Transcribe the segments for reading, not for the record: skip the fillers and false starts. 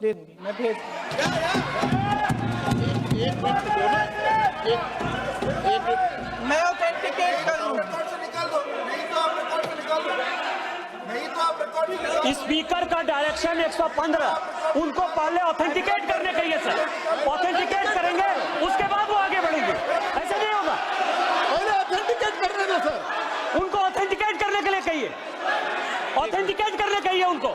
मैं भेज मैं ऑथेंटिकेट कर लूं। स्पीकर का डायरेक्शन 115, उनको पहले ऑथेंटिकेट करने कहिए सर। ऑथेंटिकेट करेंगे उसके बाद वो आगे बढ़ेंगे, ऐसे नहीं होगा। पहले ऑथेंटिकेट करने दो सर, उनको ऑथेंटिकेट करने के लिए कहिए, ऑथेंटिकेट करने कहिए उनको।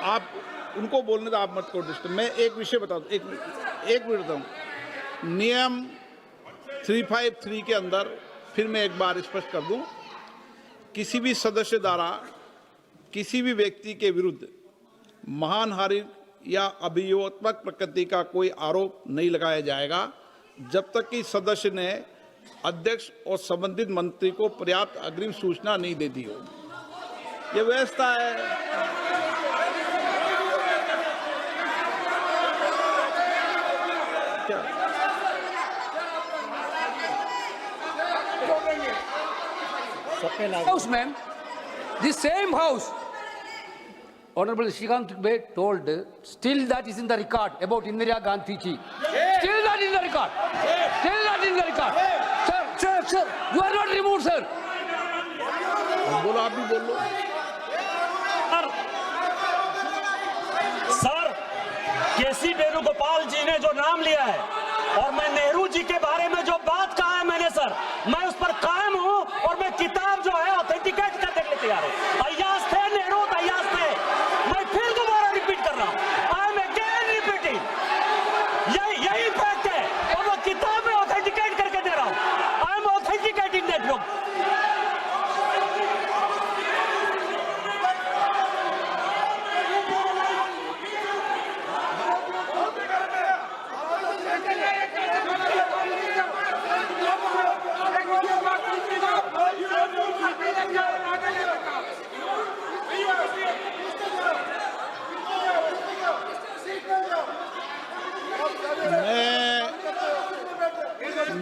आप उनको बोलने दो, आप मत करो डिस्टर्ब। मैं एक विषय बता दूं, एक मिनट बताऊं। नियम 353 के अंदर फिर मैं एक बार स्पष्ट कर दूं, किसी भी सदस्य द्वारा किसी भी व्यक्ति के विरुद्ध मानहानि या अभियोगात्मक प्रकृति का कोई आरोप नहीं लगाया जाएगा जब तक कि सदस्य ने अध्यक्ष और संबंधित मंत्री को पर्याप्त अग्रिम सूचना नहीं दे दी हो। ये व्यवस्था है। House, ma'am, the same house. Honorable Shrikant Bey told, still that is in the record about Indira Gandhi ji. Still that is in the record. Still that is in the record. Sir, you are not removed, sir. बोलो, आप भी बोल लो। Sir, केसी वेणुगोपाल जी ने जो नाम लिया है और मैं नेहरू जी के बारे में जो बात कहा है मैंने सर, मैं उस पर कायम हूं और मैं किताब जो है ऑथेंटिकेट करने के लिए तैयार हूं। अय्याज थे नेहरू, अय्याज थे। मैं फिर दोबारा रिपीट कर रहा हूं, आई एम अगेन रिपीटिंग। यही फैक्ट है और मैं किताब में ऑथेंटिकेट करके दे रहा हूं। I am authenticating that book.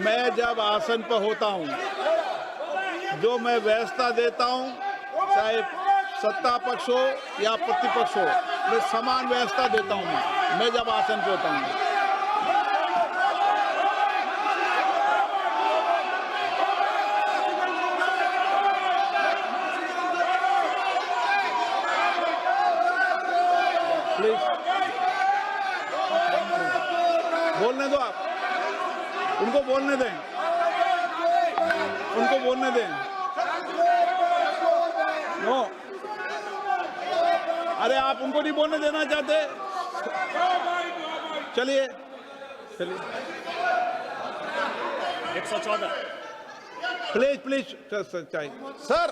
मैं जब आसन पर होता हूं, जो मैं व्यवस्था देता हूं, चाहे सत्ता पक्ष हो या प्रतिपक्ष हो, मैं समान व्यवस्था देता हूं। मैं जब आसन पर होता हूं, प्लीज बोलने दो। आप उनको बोलने दें, उनको बोलने दें। नो, अरे आप उनको नहीं बोलने देना चाहते? चलिए 114 प्लीज सर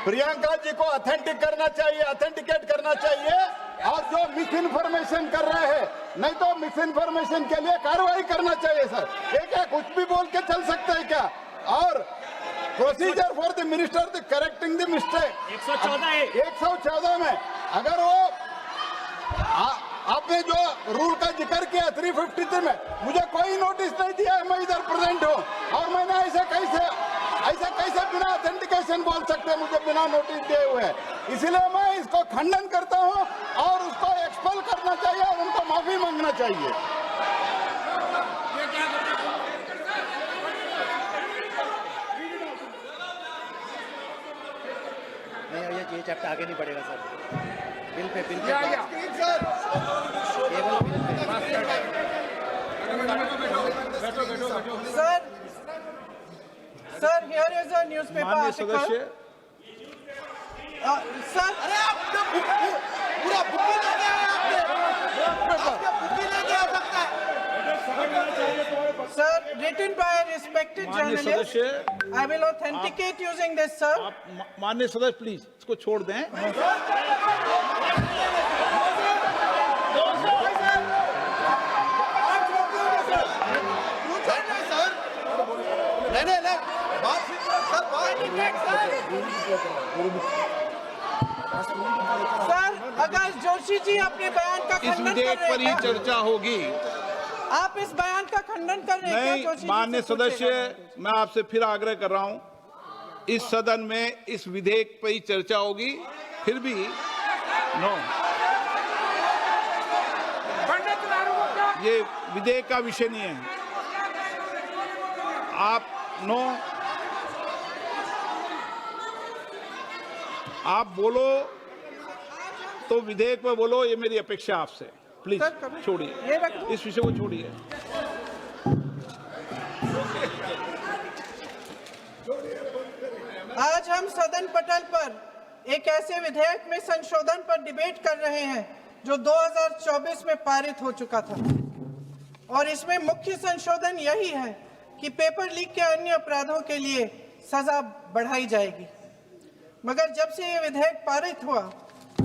प्रियंका जी को ऑथेंटिकेट करना चाहिए और जो मिस इन्फॉर्मेशन कर रहे हैं, नहीं तो मिस इन्फॉर्मेशन के लिए कार्रवाई करना चाहिए सर। ये क्या कुछ भी बोल के चल सकते हैं क्या? और procedure for the minister the correcting the mistake 114 में अगर वो आपने जो रूल का जिक्र किया 353 में, मुझे कोई नोटिस नहीं दिया है, मैं इधर प्रेजेंट हूँ और मैंने ऐसे कैसे बिना ऑथेंटिकेशन बोल सकते, मुझे बिना नोटिस दिए हुए। इसलिए मैं इसको खंडन करता हूं और उसको एक्सपेल करना चाहिए और उनको माफी मांगना चाहिए। नहीं, ये चैप्टर आगे नहीं बढ़ेगा sir. Bill pay sir here is a newspaper माननीय article. सदस्य, सर, अरे आप पूरा बुकी लेके आए, आपने बुकी लेके आ सकता है sir, written by a respected माननीय journalist. सदस्य, I will authenticate using this, sir. आप माननीय सदस्य प्लीज इसको छोड़ दें। नहीं, बात सर, बात सर, अगर जोशी जी अपने बयान का इस खंडन कर विधेयक पर रहे ही हैं, चर्चा होगी। आप इस बयान का खंडन कर रहे हैं क्या नहीं, जोशी जी माननीय से पूछेगा? सदस्य, मैं आपसे फिर आग्रह कर रहा हूं, इस सदन में इस विधेयक पर ही चर्चा होगी। फिर भी नो, ये विधेयक का विषय नहीं है। आप नो, आप बोलो तो विधेयक पर बोलो, ये मेरी अपेक्षा आपसे। प्लीज सर, कभी- छोड़िए, ये रख दो। इस विषय को छोड़िए। आज हम सदन पटल पर एक ऐसे विधेयक में संशोधन पर डिबेट कर रहे हैं जो 2024 में पारित हो चुका था, और इसमें मुख्य संशोधन यही है कि पेपर लीक के अन्य अपराधों के लिए सजा बढ़ाई जाएगी। मगर जब से ये विधेयक पारित हुआ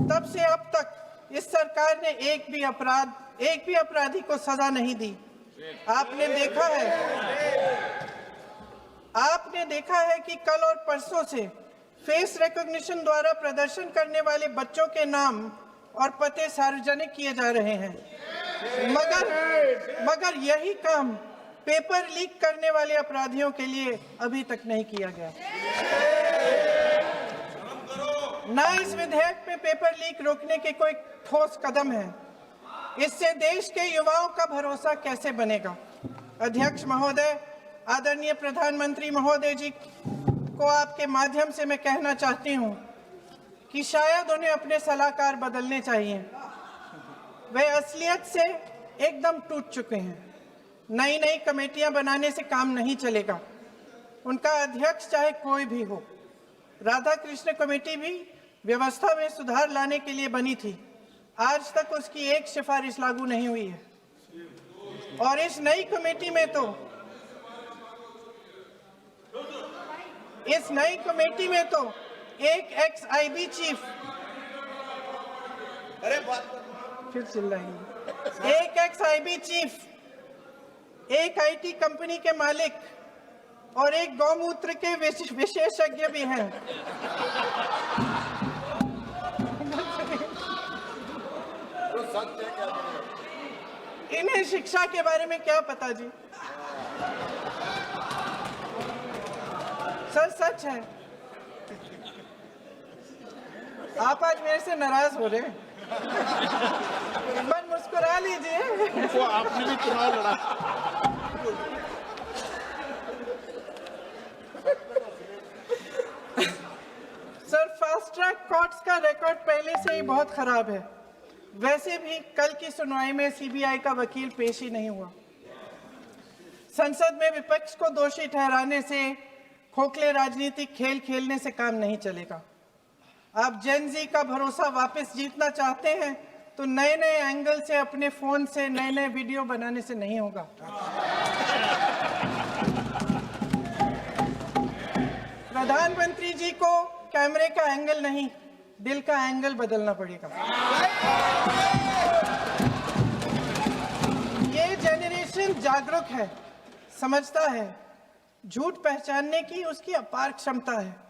तब से अब तक इस सरकार ने एक भी अपराधी को सजा नहीं दी। आपने देखा है कि कल और परसों से फेस रिकॉग्निशन द्वारा प्रदर्शन करने वाले बच्चों के नाम और पते सार्वजनिक किए जा रहे हैं, मगर यही काम पेपर लीक करने वाले अपराधियों के लिए अभी तक नहीं किया गया। ना इस विधेयक में पेपर लीक रोकने के कोई ठोस कदम है। इससे देश के युवाओं का भरोसा कैसे बनेगा? अध्यक्ष महोदय, आदरणीय प्रधानमंत्री महोदय जी को आपके माध्यम से मैं कहना चाहती हूं कि शायद उन्हें अपने सलाहकार बदलने चाहिए। वे असलियत से एकदम टूट चुके हैं। नई कमेटियां बनाने से काम नहीं चलेगा। उनका अध्यक्ष चाहे कोई भी हो। राधा कृष्ण कमेटी भी व्यवस्था में सुधार लाने के लिए बनी थी। आज तक उसकी एक सिफारिश लागू नहीं हुई है, और इस नई कमेटी में तो एक एक्स-आईबी चीफ, फिर चिल्लाएंगे, एक एक्स-आईबी चीफ, एक आईटी कंपनी के मालिक और एक गौमूत्र के विशेषज्ञ भी हैं। इन्हें शिक्षा के बारे में क्या पता जी? सर, सच है। आप आज मेरे से नाराज हो रहे हैं, पर मुस्कुरा लीजिए। उनको आपने भी चुनाव लड़ा। सर, फास्ट ट्रैक कोर्ट्स का रिकॉर्ड पहले से ही बहुत खराब है। वैसे भी कल की सुनवाई में सीबीआई का वकील पेश ही नहीं हुआ। संसद में विपक्ष को दोषी ठहराने से, खोखले राजनीतिक खेल खेलने से काम नहीं चलेगा। आप जेन जी का भरोसा वापस जीतना चाहते हैं तो नए एंगल से, अपने फोन से नए वीडियो बनाने से नहीं होगा। प्रधानमंत्री जी को कैमरे का एंगल नहीं, दिल का एंगल बदलना पड़ेगा। ये जनरेशन जागरूक है, समझता है। झूठ पहचानने की उसकी अपार क्षमता है।